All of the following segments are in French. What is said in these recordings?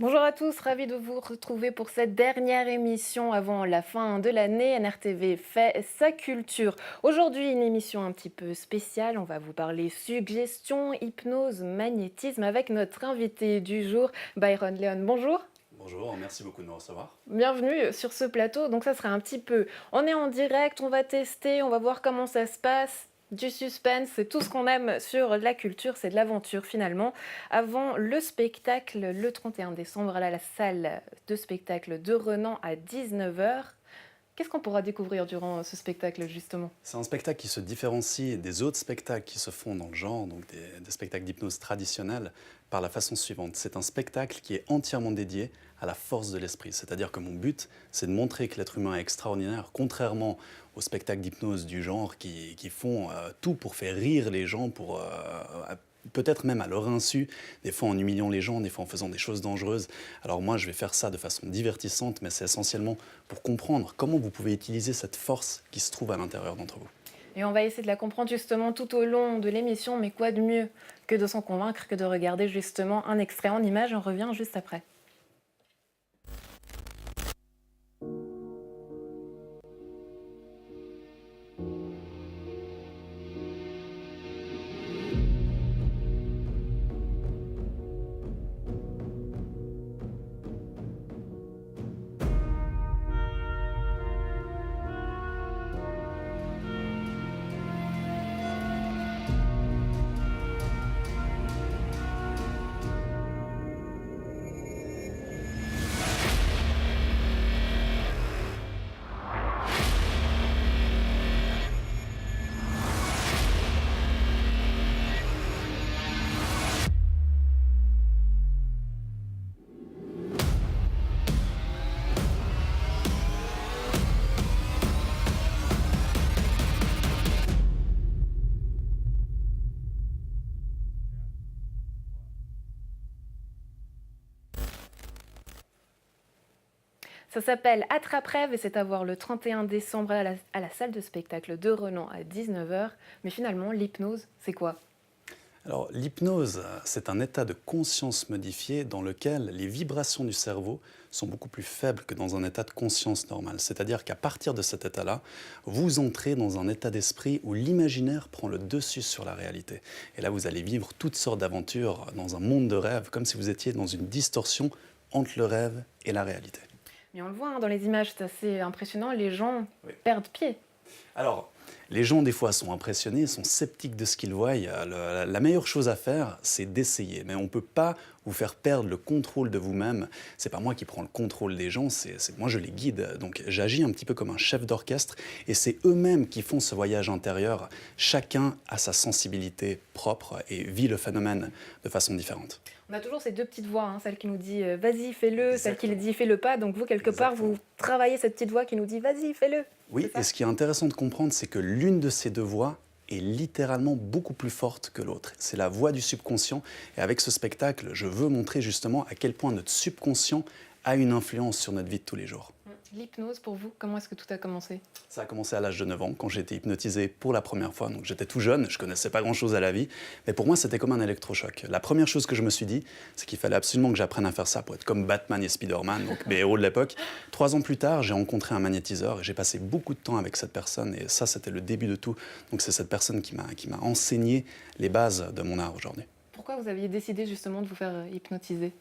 Bonjour à tous, ravi de vous retrouver pour cette dernière émission avant la fin de l'année. NRTV fait sa culture. Aujourd'hui, une émission un petit peu spéciale. On va vous parler suggestion, hypnose, magnétisme avec notre invité du jour, Byron Leon. Bonjour. Bonjour, merci beaucoup de me recevoir. Bienvenue sur ce plateau. Donc ça sera un petit peu, on est en direct, on va tester, on va voir comment ça se passe. Du suspense, c'est tout ce qu'on aime sur la culture, c'est de l'aventure finalement. Avant le spectacle, le 31 décembre, à la salle de spectacle de Renan à 19 heures. Qu'est-ce qu'on pourra découvrir durant ce spectacle justement? C'est un spectacle qui se différencie des autres spectacles qui se font dans le genre, donc des spectacles d'hypnose traditionnels, par la façon suivante. C'est un spectacle qui est entièrement dédié à la force de l'esprit. C'est-à-dire que mon but, c'est de montrer que l'être humain est extraordinaire, contrairement aux spectacles d'hypnose du genre qui font tout pour faire rire les gens, pour peut-être même à leur insu, des fois en humiliant les gens, des fois en faisant des choses dangereuses. Alors moi, je vais faire ça de façon divertissante, mais c'est essentiellement pour comprendre comment vous pouvez utiliser cette force qui se trouve à l'intérieur d'entre vous. Et on va essayer de la comprendre justement tout au long de l'émission, mais quoi de mieux que de s'en convaincre, que de regarder justement un extrait en images. On revient juste après. Ça s'appelle Attrape-rêve et c'est à voir le 31 décembre à la salle de spectacle de Renan à 19 heures. Mais finalement, l'hypnose, c'est quoi? Alors l'hypnose, c'est un état de conscience modifié dans lequel les vibrations du cerveau sont beaucoup plus faibles que dans un état de conscience normal. C'est-à-dire qu'à partir de cet état-là, vous entrez dans un état d'esprit où l'imaginaire prend le dessus sur la réalité. Et là, vous allez vivre toutes sortes d'aventures dans un monde de rêve, comme si vous étiez dans une distorsion entre le rêve et la réalité. Mais on le voit dans les images, c'est assez impressionnant, les gens Oui. perdent pied. Alors, les gens, des fois, sont impressionnés, sont sceptiques de ce qu'ils voient. La meilleure chose à faire, c'est d'essayer. Mais on ne peut pas vous faire perdre le contrôle de vous-même. C'est pas moi qui prends le contrôle des gens, moi je les guide. Donc j'agis un petit peu comme un chef d'orchestre et c'est eux-mêmes qui font ce voyage intérieur. Chacun a sa sensibilité propre et vit le phénomène de façon différente. On a toujours ces deux petites voix, celle qui nous dit vas-y, fais-le, celle qui Exactement. dit fais-le pas. Donc vous, quelque part, vous Exactement. travaillez cette petite voix qui nous dit vas-y, fais-le. Oui, C'est et ça? ce qui est intéressant de comprendre, c'est que l'une de ces deux voix est littéralement beaucoup plus forte que l'autre. C'est la voix du subconscient. Et avec ce spectacle, je veux montrer justement à quel point notre subconscient a une influence sur notre vie de tous les jours. L'hypnose, pour vous, comment est-ce que tout a commencé? Ça a commencé à l'âge de 9 ans, quand j'ai été hypnotisé pour la première fois. Donc j'étais tout jeune, je connaissais pas grand-chose à la vie. Mais pour moi, c'était comme un électrochoc. La première chose que je me suis dit, c'est qu'il fallait absolument que j'apprenne à faire ça pour être comme Batman et Spider-Man, donc mes héros de l'époque. 3 ans plus tard, j'ai rencontré un magnétiseur et j'ai passé beaucoup de temps avec cette personne. Et ça, c'était le début de tout. Donc c'est cette personne qui m'a enseigné les bases de mon art aujourd'hui. Pourquoi vous aviez décidé justement de vous faire hypnotiser?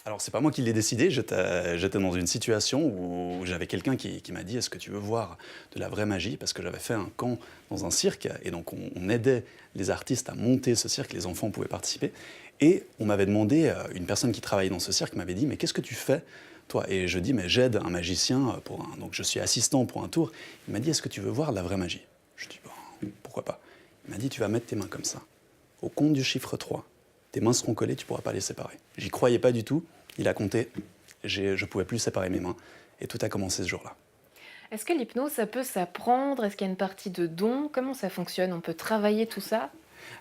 Alors, c'est pas moi qui l'ai décidé, j'étais dans une situation où j'avais quelqu'un qui m'a dit « Est-ce que tu veux voir de la vraie magie ?» Parce que j'avais fait un camp dans un cirque, et donc on aidait les artistes à monter ce cirque, les enfants pouvaient participer. Et on m'avait demandé, une personne qui travaillait dans ce cirque m'avait dit « Mais qu'est-ce que tu fais, toi ?» Et je dis « Mais j'aide un magicien, donc je suis assistant pour un tour. » Il m'a dit « Est-ce que tu veux voir de la vraie magie ?» Je dis bon, « Pourquoi pas ?» Il m'a dit « Tu vas mettre tes mains comme ça, au compte du chiffre 3. Tes mains seront collées, tu ne pourras pas les séparer. » J'y croyais pas du tout. Il a compté, je ne pouvais plus séparer mes mains. Et tout a commencé ce jour-là. Est-ce que l'hypnose, ça peut s'apprendre? Est-ce qu'il y a une partie de don? Comment ça fonctionne? On peut travailler tout ça?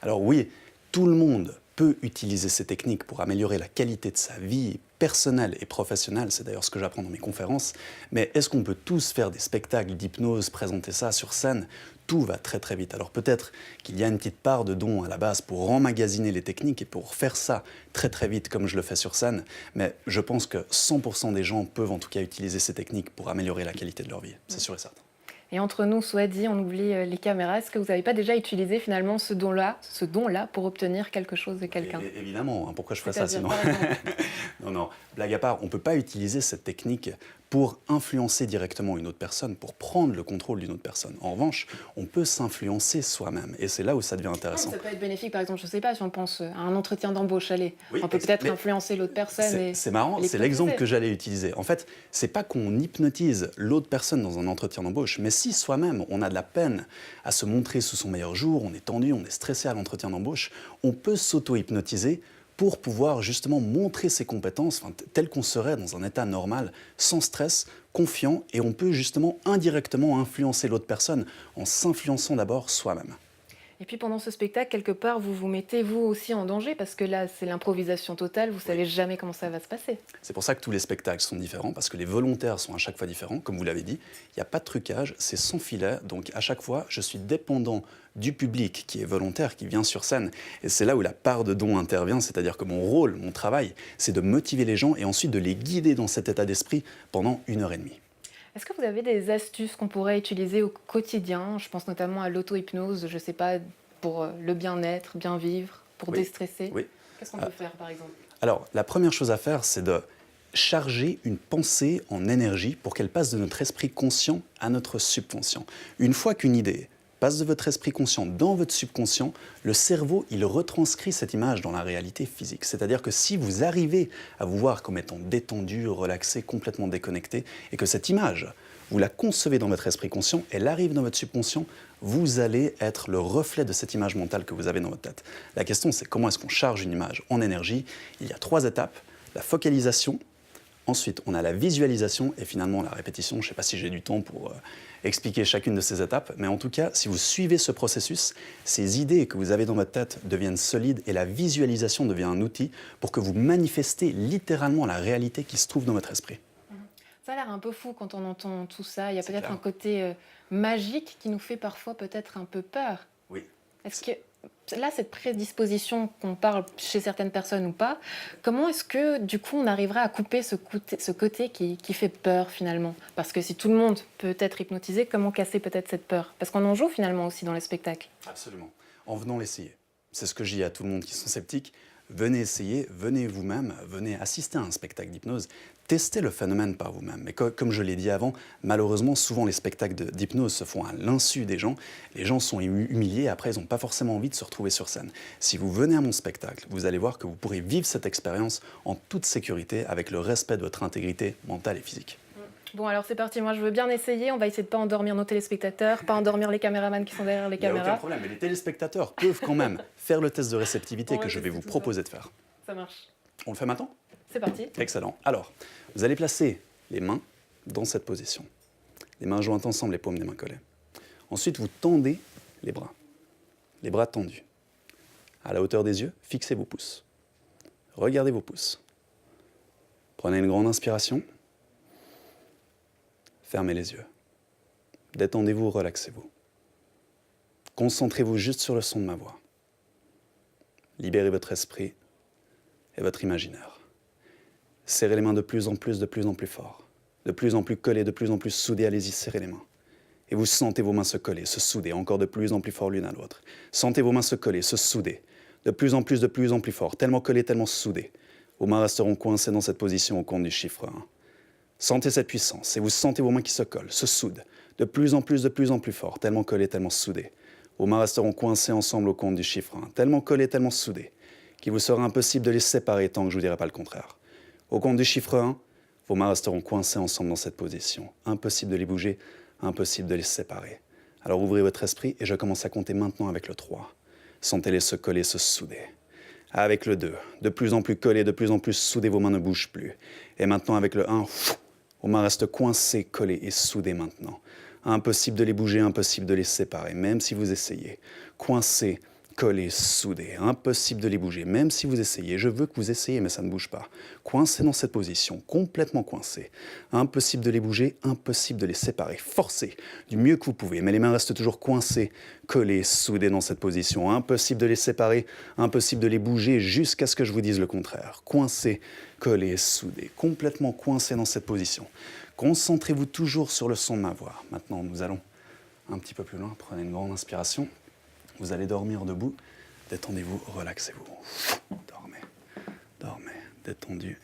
Alors oui, tout le monde peut utiliser ces techniques pour améliorer la qualité de sa vie personnelle et professionnelle, c'est d'ailleurs ce que j'apprends dans mes conférences, mais est-ce qu'on peut tous faire des spectacles d'hypnose, présenter ça sur scène? Tout va très très vite. Alors peut-être qu'il y a une petite part de don à la base pour emmagasiner les techniques et pour faire ça très très vite comme je le fais sur scène, mais je pense que 100% des gens peuvent en tout cas utiliser ces techniques pour améliorer la qualité de leur vie, c'est sûr et certain. Et entre nous, soit dit, on oublie les caméras. Est-ce que vous n'avez pas déjà utilisé finalement ce don-là pour obtenir quelque chose de quelqu'un? Évidemment, hein, pourquoi je ferais ça C'est-à-dire, sinon? par exemple, Non, non, blague à part, on ne peut pas utiliser cette technique pour influencer directement une autre personne, pour prendre le contrôle d'une autre personne. En revanche, on peut s'influencer soi-même, et c'est là où ça devient intéressant. ça peut être bénéfique, par exemple, je ne sais pas, si on pense à un entretien d'embauche, allez, Oui, on peut peut-être mais influencer l'autre personne. c'est marrant, c'est l'exemple que j'allais utiliser. En fait, c'est pas qu'on hypnotise l'autre personne dans un entretien d'embauche, mais si soi-même on a de la peine à se montrer sous son meilleur jour, on est tendu, on est stressé à l'entretien d'embauche, on peut s'auto-hypnotiser pour pouvoir justement montrer ses compétences tel qu'on serait dans un état normal, sans stress, confiant, et on peut justement indirectement influencer l'autre personne en s'influençant d'abord soi-même. Et puis pendant ce spectacle, quelque part, vous vous mettez vous aussi en danger parce que là, c'est l'improvisation totale, vous savez jamais comment ça va se passer. C'est pour ça que tous les spectacles sont différents, parce que les volontaires sont à chaque fois différents, comme vous l'avez dit. Il n'y a pas de trucage, c'est sans filet, donc à chaque fois, je suis dépendant du public qui est volontaire, qui vient sur scène. Et c'est là où la part de don intervient, c'est-à-dire que mon rôle, mon travail, c'est de motiver les gens et ensuite de les guider dans cet état d'esprit pendant 1 heure et demie. Est-ce que vous avez des astuces qu'on pourrait utiliser au quotidien? Je pense notamment à l'auto-hypnose, je ne sais pas, pour le bien-être, bien vivre, pour Oui, déstresser. oui. Qu'est-ce qu'on peut faire, par exemple? Alors, la première chose à faire, c'est de charger une pensée en énergie pour qu'elle passe de notre esprit conscient à notre subconscient. Une fois qu'une idée passe de votre esprit conscient dans votre subconscient, le cerveau, il retranscrit cette image dans la réalité physique. C'est-à-dire que si vous arrivez à vous voir comme étant détendu, relaxé, complètement déconnecté, et que cette image, vous la concevez dans votre esprit conscient, elle arrive dans votre subconscient, vous allez être le reflet de cette image mentale que vous avez dans votre tête. La question, c'est comment est-ce qu'on charge une image en énergie? Il y a 3 étapes. La focalisation, ensuite on a la visualisation et finalement la répétition. Je ne sais pas si j'ai du temps pour expliquer chacune de ces étapes, mais en tout cas, si vous suivez ce processus, ces idées que vous avez dans votre tête deviennent solides et la visualisation devient un outil pour que vous manifestez littéralement la réalité qui se trouve dans votre esprit. Ça a l'air un peu fou quand on entend tout ça. Il y a C'est peut-être clair. un côté magique qui nous fait parfois peut-être un peu peur. Oui. Est-ce que là, cette prédisposition qu'on parle chez certaines personnes ou pas, comment est-ce que du coup on arriverait à couper ce côté qui fait peur finalement? Parce que si tout le monde peut être hypnotisé, comment casser peut-être cette peur? Parce qu'on en joue finalement aussi dans les spectacles. Absolument. En venant l'essayer. C'est ce que je dis à tout le monde qui sont sceptiques. Venez essayer, venez vous-même, venez assister à un spectacle d'hypnose, testez le phénomène par vous-même. Mais comme je l'ai dit avant, malheureusement, souvent les spectacles d'hypnose se font à l'insu des gens. Les gens sont humiliés, après ils n'ont pas forcément envie de se retrouver sur scène. Si vous venez à mon spectacle, vous allez voir que vous pourrez vivre cette expérience en toute sécurité, avec le respect de votre intégrité mentale et physique. Bon, alors c'est parti, moi je veux bien essayer. On va essayer de ne pas endormir nos téléspectateurs, pas endormir les caméramans qui sont derrière les Il n'y a aucun caméras. problème, mais les téléspectateurs peuvent quand même faire le test de réceptivité On va que je vais tester vous tout ça. proposer de faire. Ça marche. On le fait maintenant ? C'est parti. Excellent. Alors, vous allez placer les mains dans cette position. Les mains jointes ensemble, les paumes des mains collées. Ensuite, vous tendez les bras tendus. À la hauteur des yeux, fixez vos pouces. Regardez vos pouces. Prenez une grande inspiration. Fermez les yeux. Détendez-vous, relaxez-vous. Concentrez-vous juste sur le son de ma voix. Libérez votre esprit et votre imaginaire. Serrez les mains de plus en plus fort. De plus en plus collées, de plus en plus soudées, allez-y, serrez les mains. Et vous sentez vos mains se coller, se souder, encore de plus en plus fort l'une à l'autre. Sentez vos mains se coller, se souder, de plus en plus fort, tellement collées, tellement soudées. Vos mains resteront coincées dans cette position au compte du chiffre 1. Sentez cette puissance et vous sentez vos mains qui se collent, se soudent, de plus en plus fort, tellement collées, tellement soudées. Vos mains resteront coincées ensemble au compte du chiffre 1, tellement collées, tellement soudées, qu'il vous sera impossible de les séparer tant que je ne vous dirai pas le contraire. Au compte du chiffre 1, vos mains resteront coincées ensemble dans cette position. Impossible de les bouger, impossible de les séparer. Alors ouvrez votre esprit et je commence à compter maintenant avec le 3. Sentez-les se coller, se souder. Avec le 2, de plus en plus collés, de plus en plus soudés, vos mains ne bougent plus. Et maintenant avec le 1, vos mains restent coincées, collées et soudées maintenant. Impossible de les bouger, impossible de les séparer, même si vous essayez. Coincées, collés, soudés, impossible de les bouger. Même si vous essayez, je veux que vous essayiez, mais ça ne bouge pas. Coincés dans cette position, complètement coincés. Impossible de les bouger, impossible de les séparer. Forcez du mieux que vous pouvez, mais les mains restent toujours coincées, collées, soudées dans cette position. Impossible de les séparer, impossible de les bouger jusqu'à ce que je vous dise le contraire. Coincés, collés, soudés, complètement coincés dans cette position. Concentrez-vous toujours sur le son de ma voix. Maintenant, nous allons un petit peu plus loin. Prenez une grande inspiration. Vous allez dormir debout, détendez-vous, relaxez-vous. Dormez, dormez, détendu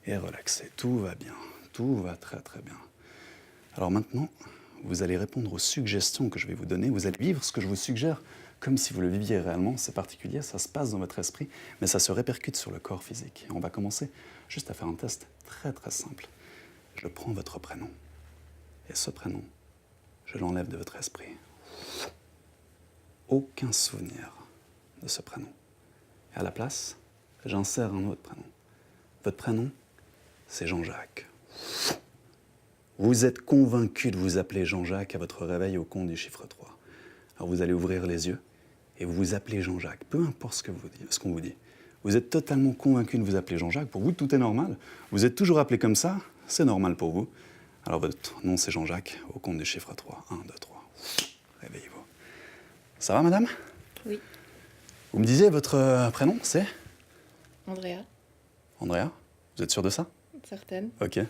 et relaxez. Tout va bien, tout va très très bien. Alors maintenant, vous allez répondre aux suggestions que je vais vous donner. Vous allez vivre ce que je vous suggère comme si vous le viviez réellement. C'est particulier, ça se passe dans votre esprit, mais ça se répercute sur le corps physique. Et on va commencer juste à faire un test très très simple. Je prends votre prénom et ce prénom, je l'enlève de votre esprit. Aucun souvenir de ce prénom. Et à la place, j'insère un autre prénom. Votre prénom, c'est Jean-Jacques. Vous êtes convaincu de vous appeler Jean-Jacques à votre réveil au compte du chiffre 3. Alors vous allez ouvrir les yeux et vous vous appelez Jean-Jacques, peu importe ce qu'on vous dit. Vous êtes totalement convaincu de vous appeler Jean-Jacques. Pour vous, tout est normal. Vous êtes toujours appelé comme ça, c'est normal pour vous. Alors votre nom, c'est Jean-Jacques au compte du chiffre 3. 1, 2, 3. Réveillez-vous. Ça va, madame? Oui. Vous me disiez, votre prénom, c'est? Andrea, Andrea? Vous êtes sûre de ça? certaine. Ok.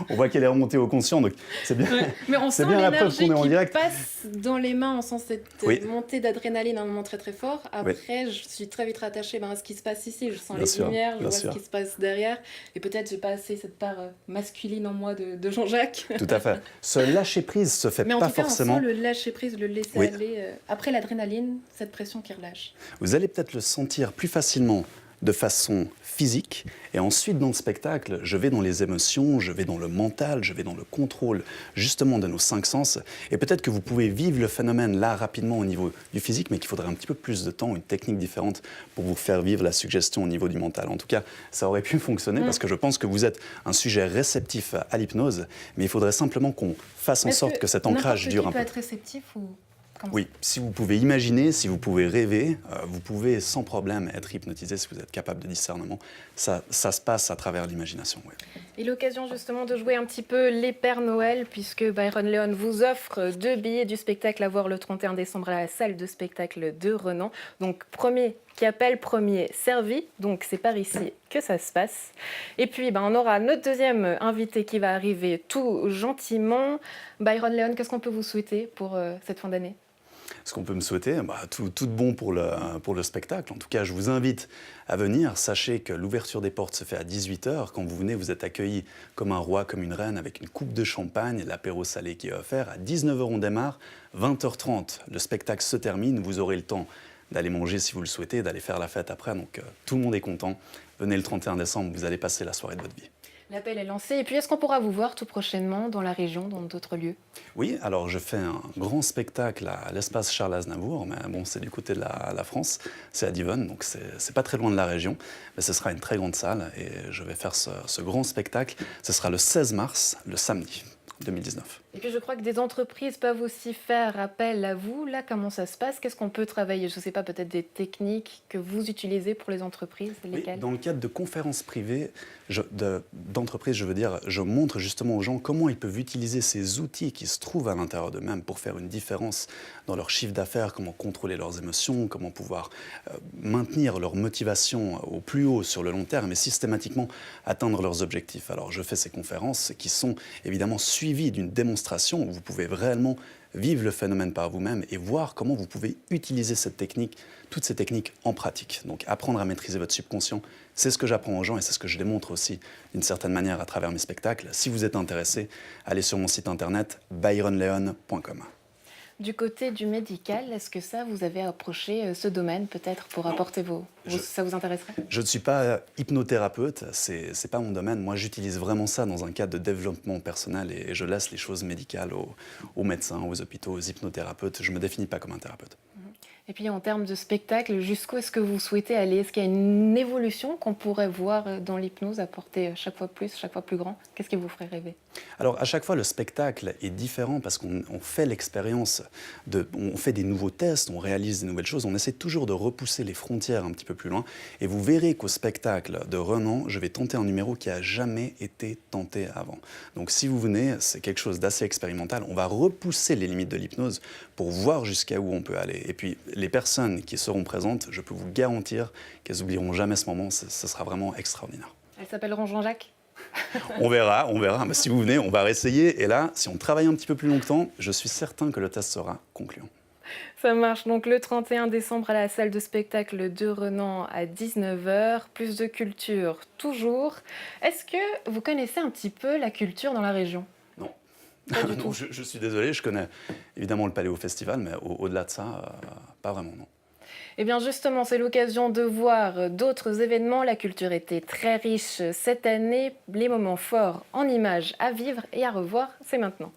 On voit qu'elle est remontée au conscient, donc c'est bien. Ouais. Mais on C'est sent bien la preuve l'énergie qu'on est en qui direct. passe dans les mains, on sent cette Oui. montée d'adrénaline à un moment très très fort. Après, je suis très vite rattachée à ce qui se passe ici. Je sens Bien les sûr, lumières, je bien vois sûr. ce qui se passe derrière. Et peut-être j'ai pas assez cette part masculine en moi de Jean-Jacques. Tout à fait. Ce lâcher-prise se fait Mais en pas tout cas, forcément. on sent le lâcher-prise, le laisser Oui. aller. Après l'adrénaline, cette pression qui relâche. Vous allez peut-être le sentir plus facilement de façon physique. Et ensuite, dans le spectacle, je vais dans les émotions, je vais dans le mental, je vais dans le contrôle justement de nos 5 sens. Et peut-être que vous pouvez vivre le phénomène là rapidement au niveau du physique, mais qu'il faudrait un petit peu plus de temps, une technique différente pour vous faire vivre la suggestion au niveau du mental. En tout cas, ça aurait pu fonctionner parce que je pense que vous êtes un sujet réceptif à l'hypnose, mais il faudrait simplement qu'on fasse en sorte que cet ancrage dure un peu. N'importe qui peut être réceptif ou... Oui, si vous pouvez imaginer, si vous pouvez rêver, vous pouvez sans problème être hypnotisé si vous êtes capable de discernement. Ça se passe à travers l'imagination. Oui. Et l'occasion justement de jouer un petit peu les Pères Noël, puisque Byron Leon vous offre 2 billets du spectacle à voir le 31 décembre à la salle de spectacle de Renan. Donc premier qui appelle, premier servi, donc c'est par ici que ça se passe. Et puis on aura notre deuxième invité qui va arriver tout gentiment. Byron Leon, qu'est-ce qu'on peut vous souhaiter pour cette fin d'année ? Ce qu'on peut me souhaiter, tout de bon pour le spectacle. En tout cas, je vous invite à venir. Sachez que l'ouverture des portes se fait à 18h. Quand vous venez, vous êtes accueilli comme un roi, comme une reine, avec une coupe de champagne, l'apéro salé qui est offert. À 19h, on démarre. 20h30, le spectacle se termine. Vous aurez le temps d'aller manger si vous le souhaitez, d'aller faire la fête après. Donc, tout le monde est content. Venez le 31 décembre, vous allez passer la soirée de votre vie. L'appel est lancé. Et puis, est-ce qu'on pourra vous voir tout prochainement dans la région, dans d'autres lieux ? Oui, alors je fais un grand spectacle à l'espace Charles Aznavour, mais bon, c'est du côté de la France, c'est à Divonne, donc c'est pas très loin de la région, mais ce sera une très grande salle et je vais faire ce grand spectacle. Ce sera le 16 mars, le samedi 2019. Et puis je crois que des entreprises peuvent aussi faire appel à vous. Là, comment ça se passe ? Qu'est-ce qu'on peut travailler ? Je ne sais pas, peut-être des techniques que vous utilisez pour les entreprises, lesquelles ? Oui, dans le cadre de conférences privées d'entreprises, je montre justement aux gens comment ils peuvent utiliser ces outils qui se trouvent à l'intérieur d'eux-mêmes pour faire une différence dans leur chiffre d'affaires, comment contrôler leurs émotions, comment pouvoir maintenir leur motivation au plus haut sur le long terme et systématiquement atteindre leurs objectifs. Alors je fais ces conférences qui sont évidemment suivies d'une démonstration où vous pouvez réellement vivre le phénomène par vous-même et voir comment vous pouvez utiliser cette technique, toutes ces techniques en pratique. Donc apprendre à maîtriser votre subconscient, c'est ce que j'apprends aux gens et c'est ce que je démontre aussi d'une certaine manière à travers mes spectacles. Si vous êtes intéressé, allez sur mon site internet byronleon.com. Du côté du médical, est-ce que ça, vous avez approché ce domaine peut-être pour apporter ça vous intéresserait ? Je ne suis pas hypnothérapeute, c'est pas mon domaine. Moi, j'utilise vraiment ça dans un cadre de développement personnel et je laisse les choses médicales aux médecins, aux hôpitaux, aux hypnothérapeutes. Je ne me définis pas comme un thérapeute. Et puis en termes de spectacle, jusqu'où est-ce que vous souhaitez aller? Est-ce qu'il y a une évolution qu'on pourrait voir dans l'hypnose, apporter chaque fois plus, chaque fois plus grand? Qu'est-ce qui vous ferait rêver? Alors à chaque fois, le spectacle est différent parce qu'on fait l'expérience, on fait des nouveaux tests, on réalise des nouvelles choses, on essaie toujours de repousser les frontières un petit peu plus loin. Et vous verrez qu'au spectacle de Renan, je vais tenter un numéro qui a jamais été tenté avant. Donc si vous venez, c'est quelque chose d'assez expérimental. On va repousser les limites de l'hypnose pour voir jusqu'à où on peut aller. Et puis les personnes qui seront présentes, je peux vous garantir qu'elles n'oublieront jamais ce moment. Ce sera vraiment extraordinaire. Elles s'appelleront Jean-Jacques? On verra. Mais si vous venez, on va réessayer. Et là, si on travaille un petit peu plus longtemps, je suis certain que le test sera concluant. Ça marche. Donc le 31 décembre à la salle de spectacle de Renan à 19h. Plus de culture, toujours. Est-ce que vous connaissez un petit peu la culture dans la région? Non. Pas du Non, tout. je suis désolé, je connais évidemment le Paléo Festival, mais au-delà de ça, pas vraiment, non. Eh bien justement, c'est l'occasion de voir d'autres événements. La culture était très riche cette année. Les moments forts en images à vivre et à revoir, c'est maintenant.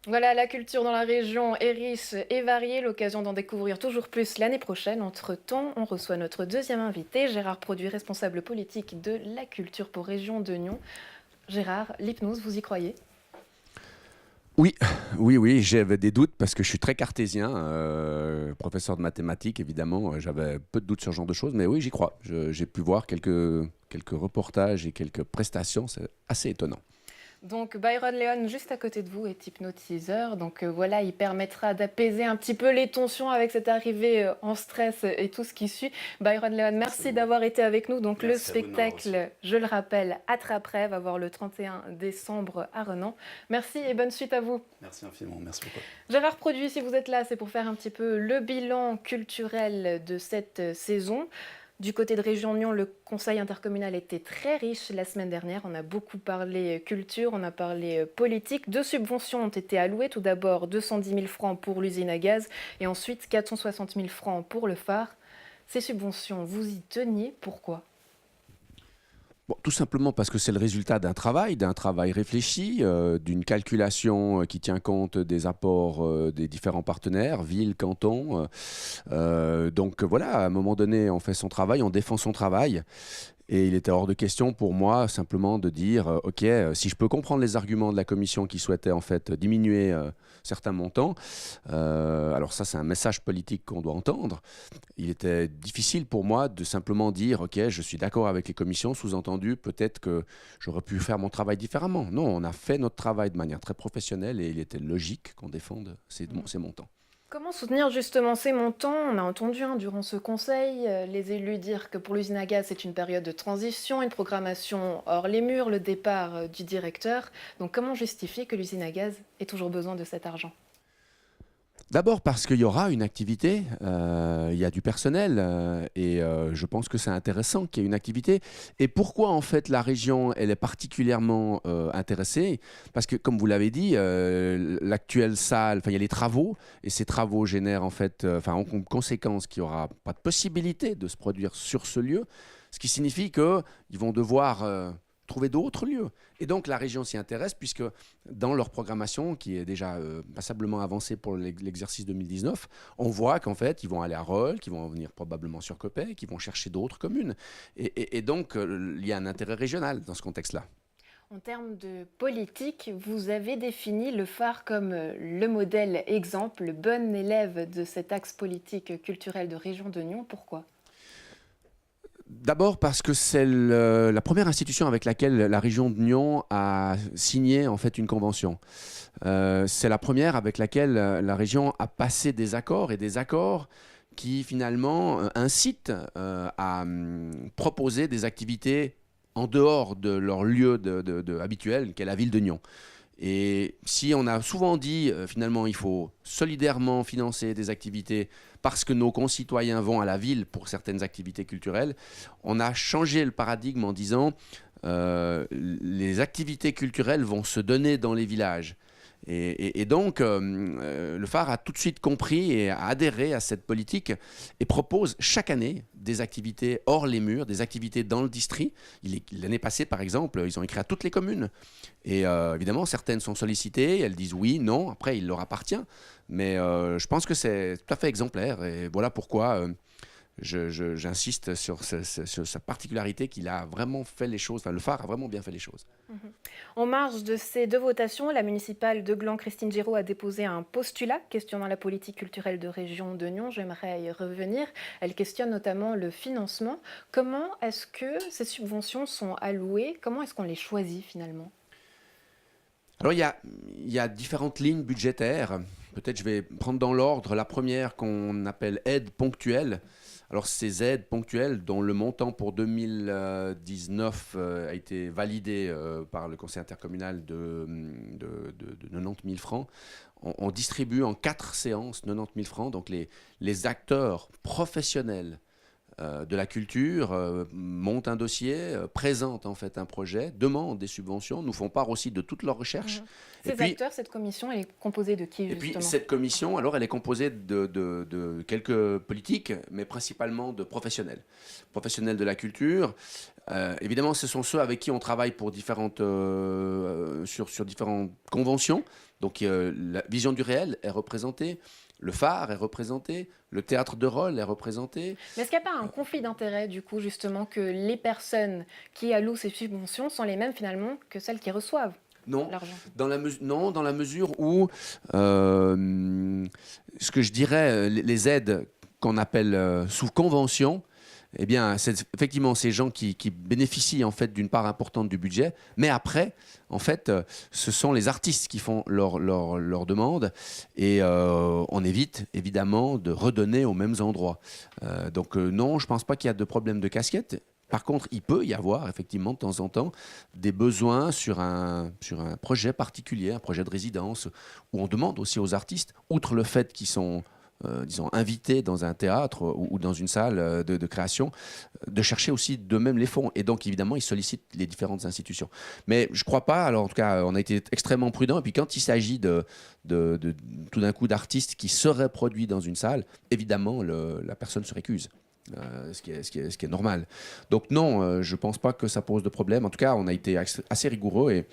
Voilà, la culture dans la région est riche et variée, l'occasion d'en découvrir toujours plus l'année prochaine. Entre-temps, on reçoit notre deuxième invité, Gérard Produit, responsable politique de la culture pour Région de Nyon. Gérard, l'hypnose, vous y croyez? Oui, oui, j'avais des doutes parce que je suis très cartésien, professeur de mathématiques évidemment, j'avais peu de doutes sur ce genre de choses, mais oui, j'y crois. J'ai pu voir quelques reportages et quelques prestations, c'est assez étonnant. Donc Byron Leon, juste à côté de vous, est hypnotiseur. Donc voilà, il permettra d'apaiser un petit peu les tensions avec cette arrivée en stress et tout ce qui suit. Byron Leon, merci d'avoir été avec nous. Donc le spectacle, je le rappelle, Attrape-Rêve va voir le 31 décembre à Renan. Merci et bonne suite à vous. Merci infiniment, merci beaucoup. Gérard Produit, si vous êtes là, c'est pour faire un petit peu le bilan culturel de cette saison. Du côté de Région Nyon, le conseil intercommunal était très riche la semaine dernière. On a beaucoup parlé culture, on a parlé politique. 2 subventions ont été allouées. Tout d'abord, 210 000 francs pour l'usine à gaz et ensuite 460 000 francs pour le phare. Ces subventions, vous y teniez, pourquoi ? Bon, tout simplement parce que c'est le résultat d'un travail réfléchi, d'une calculation qui tient compte des apports des différents partenaires, ville, canton. Donc voilà, à un moment donné, on fait son travail, on défend son travail. Et il était hors de question pour moi simplement de dire, OK, si je peux comprendre les arguments de la commission qui souhaitait en fait diminuer certains montants, alors ça c'est un message politique qu'on doit entendre. Il était difficile pour moi de simplement dire, OK, je suis d'accord avec les commissions, sous-entendu peut-être que j'aurais pu faire mon travail différemment. Non, on a fait notre travail de manière très professionnelle et il était logique qu'on défende ces montants. Comment soutenir justement ces montants? On a entendu durant ce conseil les élus dire que pour l'usine à gaz, c'est une période de transition, une programmation hors les murs, le départ du directeur. Donc comment justifier que l'usine à gaz ait toujours besoin de cet argent? D'abord parce qu'il y aura une activité, il y a du personnel et je pense que c'est intéressant qu'il y ait une activité. Et pourquoi en fait la région elle est particulièrement intéressée? Parce que comme vous l'avez dit, l'actuelle salle, il y a les travaux et ces travaux génèrent en fait, en conséquence qu'il n'y aura pas de possibilité de se produire sur ce lieu, ce qui signifie qu'ils vont devoir trouver d'autres lieux. Et donc la région s'y intéresse puisque dans leur programmation, qui est déjà passablement avancée pour l'exercice 2019, on voit qu'en fait, ils vont aller à Rolle, qu'ils vont venir probablement sur Copec, qu'ils vont chercher d'autres communes. Et donc, il y a un intérêt régional dans ce contexte-là. En termes de politique, vous avez défini le phare comme le modèle exemple, le bon élève de cet axe politique culturel de Région de Nyon. Pourquoi? D'abord parce que c'est la première institution avec laquelle la région de Nyon a signé en fait une convention. C'est la première avec laquelle la région a passé des accords et des accords qui finalement incitent à proposer des activités en dehors de leur lieu habituel, qu'est la ville de Nyon. Et si on a souvent dit, finalement, il faut solidairement financer des activités parce que nos concitoyens vont à la ville pour certaines activités culturelles, on a changé le paradigme en disant les activités culturelles vont se donner dans les villages. Et donc, le phare a tout de suite compris et a adhéré à cette politique et propose chaque année des activités hors les murs, des activités dans le district. L'année passée, par exemple, ils ont écrit à toutes les communes. Et évidemment, certaines sont sollicitées, elles disent oui, non, après, il leur appartient. Mais je pense que c'est tout à fait exemplaire. Et voilà pourquoi j'insiste sur sa particularité qu'il a vraiment fait les choses, le phare a vraiment bien fait les choses. En marge de ces deux votations, la municipale de Gland, Christine Giraud, a déposé un postulat questionnant la politique culturelle de Région de Nyon. J'aimerais y revenir. Elle questionne notamment le financement. Comment est-ce que ces subventions sont allouées? Comment est-ce qu'on les choisit finalement? Alors il y a différentes lignes budgétaires. Peut-être je vais prendre dans l'ordre la première qu'on appelle aide ponctuelle. Alors ces aides ponctuelles dont le montant pour 2019 a été validé par le conseil intercommunal de 90 000 francs, on distribue en 4 séances 90 000 francs. Donc les acteurs professionnels de la culture montent un dossier, présentent en fait un projet, demandent des subventions, nous font part aussi de toutes leurs recherches. Ces acteurs, cette commission, elle est composée de qui justement? Et puis cette commission, alors elle est composée de quelques politiques, mais principalement de professionnels de la culture. Évidemment, ce sont ceux avec qui on travaille pour sur différentes conventions. Donc la vision du réel est représentée. Le phare est représenté, le théâtre de Rolle est représenté. Mais est-ce qu'il n'y a pas un conflit d'intérêts, du coup, justement, que les personnes qui allouent ces subventions sont les mêmes, finalement, que celles qui reçoivent l'argent? Non, dans la mesure où, ce que je dirais, les aides qu'on appelle sous convention, eh bien, c'est effectivement ces gens qui bénéficient en fait d'une part importante du budget, mais après, en fait, ce sont les artistes qui font leur demande et on évite évidemment de redonner aux mêmes endroits. Donc non, je ne pense pas qu'il y a de problème de casquette. Par contre, il peut y avoir effectivement de temps en temps des besoins sur un projet particulier, un projet de résidence, où on demande aussi aux artistes, outre le fait qu'ils sont disons, invités dans un théâtre ou dans une salle de création, de chercher aussi d'eux-mêmes les fonds. Et donc, évidemment, ils sollicitent les différentes institutions. Mais je ne crois pas, alors en tout cas, on a été extrêmement prudents. Et puis, quand il s'agit tout d'un coup d'artistes qui seraient produits dans une salle, évidemment, la personne se récuse. ce qui est normal. Donc non, je ne pense pas que ça pose de problème. En tout cas, on a été assez rigoureux et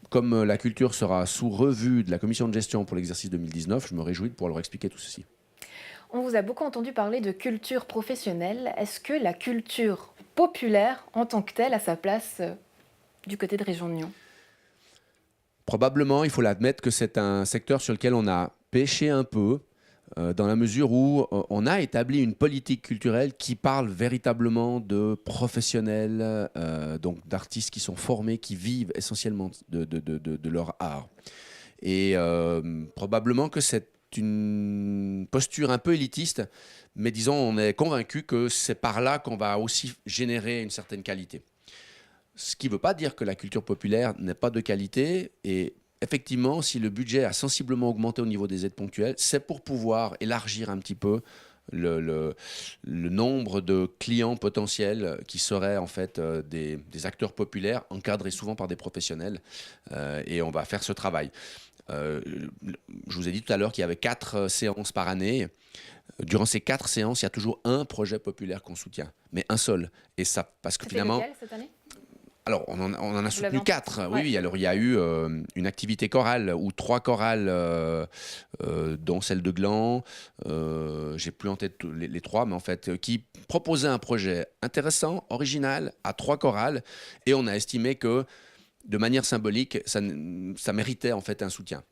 comme la culture sera sous revue de la commission de gestion pour l'exercice 2019, je me réjouis de pouvoir leur expliquer tout ceci. On vous a beaucoup entendu parler de culture professionnelle. Est-ce que la culture populaire en tant que telle a sa place du côté de Région de Nyon? Probablement, il faut l'admettre que c'est un secteur sur lequel on a pêché un peu, dans la mesure où on a établi une politique culturelle qui parle véritablement de professionnels, donc d'artistes qui sont formés, qui vivent essentiellement de leur art. Et probablement que c'est une posture un peu élitiste, mais disons, on est convaincu que c'est par là qu'on va aussi générer une certaine qualité. Ce qui ne veut pas dire que la culture populaire n'est pas de qualité. Et effectivement, si le budget a sensiblement augmenté au niveau des aides ponctuelles, c'est pour pouvoir élargir un petit peu le nombre de clients potentiels qui seraient en fait des acteurs populaires encadrés souvent par des professionnels. Et on va faire ce travail. Je vous ai dit tout à l'heure qu'il y avait 4 séances par année. Durant ces 4 séances, il y a toujours un projet populaire qu'on soutient, mais un seul. Et ça, parce que finalement, lequel cette année? Alors, on en a soutenu 4. Oui, oui. Alors, il y a eu une activité chorale ou 3 chorales, dont celle de Gland. J'ai plus en tête les 3, mais en fait, qui proposaient un projet intéressant, original, à 3 chorales. Et on a estimé que, de manière symbolique, ça méritait en fait un soutien.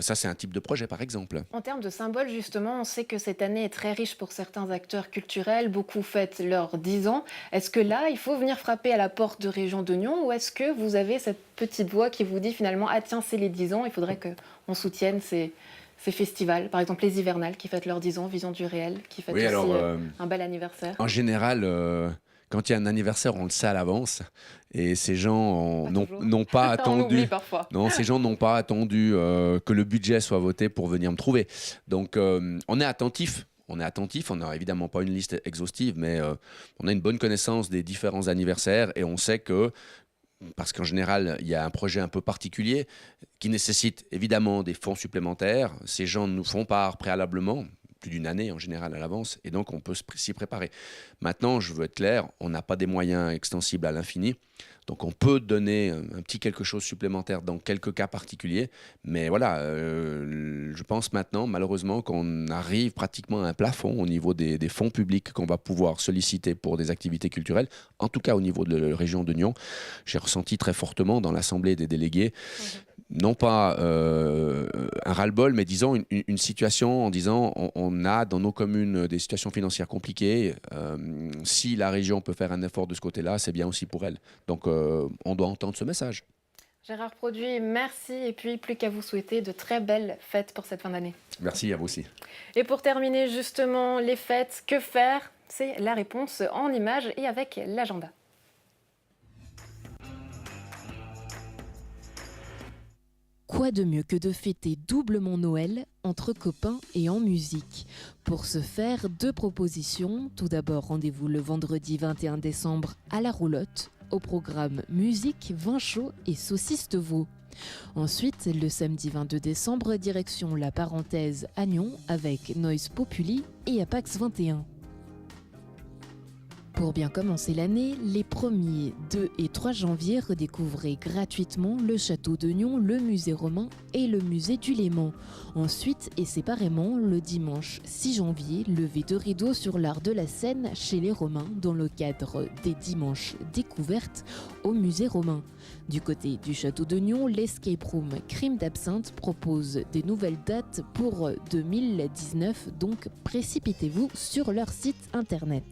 Ça, c'est un type de projet, par exemple. En termes de symbole, justement, on sait que cette année est très riche pour certains acteurs culturels. Beaucoup fêtent leurs 10 ans. Est-ce que là, il faut venir frapper à la porte de Région de Nyon, ou est-ce que vous avez cette petite voix qui vous dit finalement « Ah tiens, c'est les 10 ans, il faudrait qu'on soutienne ces festivals ». Par exemple, les Hivernales qui fêtent leurs 10 ans, Vision du réel, qui fêtent aussi un bel anniversaire. En général, quand il y a un anniversaire, on le sait à l'avance. Et ces gens n'ont pas attendu. On oublie parfois. Non, ces gens n'ont pas attendu que le budget soit voté pour venir me trouver. Donc, on est attentif. On n'a évidemment pas une liste exhaustive, mais on a une bonne connaissance des différents anniversaires et on sait que, parce qu'en général, il y a un projet un peu particulier qui nécessite évidemment des fonds supplémentaires. Ces gens nous font part préalablement, plus d'une année en général à l'avance, et donc on peut s'y préparer. Maintenant, je veux être clair, on n'a pas des moyens extensibles à l'infini, donc on peut donner un petit quelque chose supplémentaire dans quelques cas particuliers, mais voilà, je pense maintenant malheureusement qu'on arrive pratiquement à un plafond au niveau des fonds publics qu'on va pouvoir solliciter pour des activités culturelles, en tout cas au niveau de la région de Nyon. J'ai ressenti très fortement dans l'Assemblée des délégués, non pas un ras-le-bol, mais disons une situation en disant on a dans nos communes des situations financières compliquées. Si la région peut faire un effort de ce côté-là, c'est bien aussi pour elle. Donc on doit entendre ce message. Gérard Produit, merci. Et puis, plus qu'à vous souhaiter de très belles fêtes pour cette fin d'année. Merci à vous aussi. Et pour terminer justement les fêtes, que faire? C'est la réponse en images et avec l'agenda. Quoi de mieux que de fêter doublement Noël entre copains et en musique? Pour ce faire, 2 propositions. Tout d'abord, rendez-vous le vendredi 21 décembre à la Roulotte, au programme musique, vin chaud et saucisses de veau. Ensuite, le samedi 22 décembre, direction la Parenthèse à Nyon avec Noise Populi et Apax 21. Pour bien commencer l'année, les 1er, 2 et 3 janvier, redécouvrez gratuitement le château de Nyon, le musée romain et le musée du Léman. Ensuite et séparément, le dimanche 6 janvier, levée de rideau sur l'art de la scène chez les Romains dans le cadre des dimanches découvertes au musée romain. Du côté du château de Nyon, l'escape room Crime d'absinthe propose des nouvelles dates pour 2019, donc précipitez-vous sur leur site internet.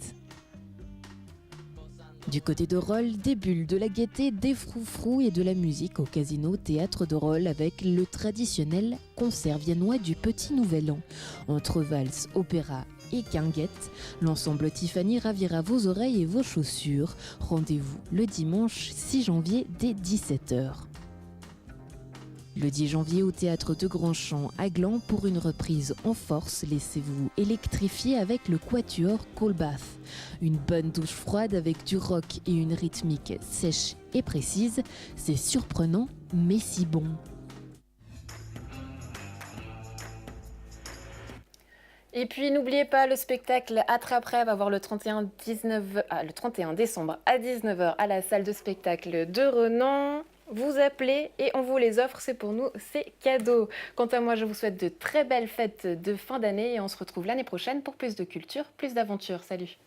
Du côté de Rolle, des bulles, de la gaieté, des froufrous et de la musique au casino Théâtre de Rolle avec le traditionnel concert viennois du Petit Nouvel An. Entre valse, opéra et quinguette, l'ensemble Tiffany ravira vos oreilles et vos chaussures. Rendez-vous le dimanche 6 janvier dès 17h. Le 10 janvier au Théâtre de Grandchamp à Gland pour une reprise en force, laissez-vous électrifier avec le quatuor Coolbath. Une bonne douche froide avec du rock et une rythmique sèche et précise, c'est surprenant mais si bon. Et puis n'oubliez pas, le spectacle Attrape-Rêve va avoir le 31 décembre à 19 h à la salle de spectacle de Renan. Vous appelez et on vous les offre, c'est pour nous, c'est cadeau. Quant à moi, je vous souhaite de très belles fêtes de fin d'année et on se retrouve l'année prochaine pour plus de culture, plus d'aventure. Salut!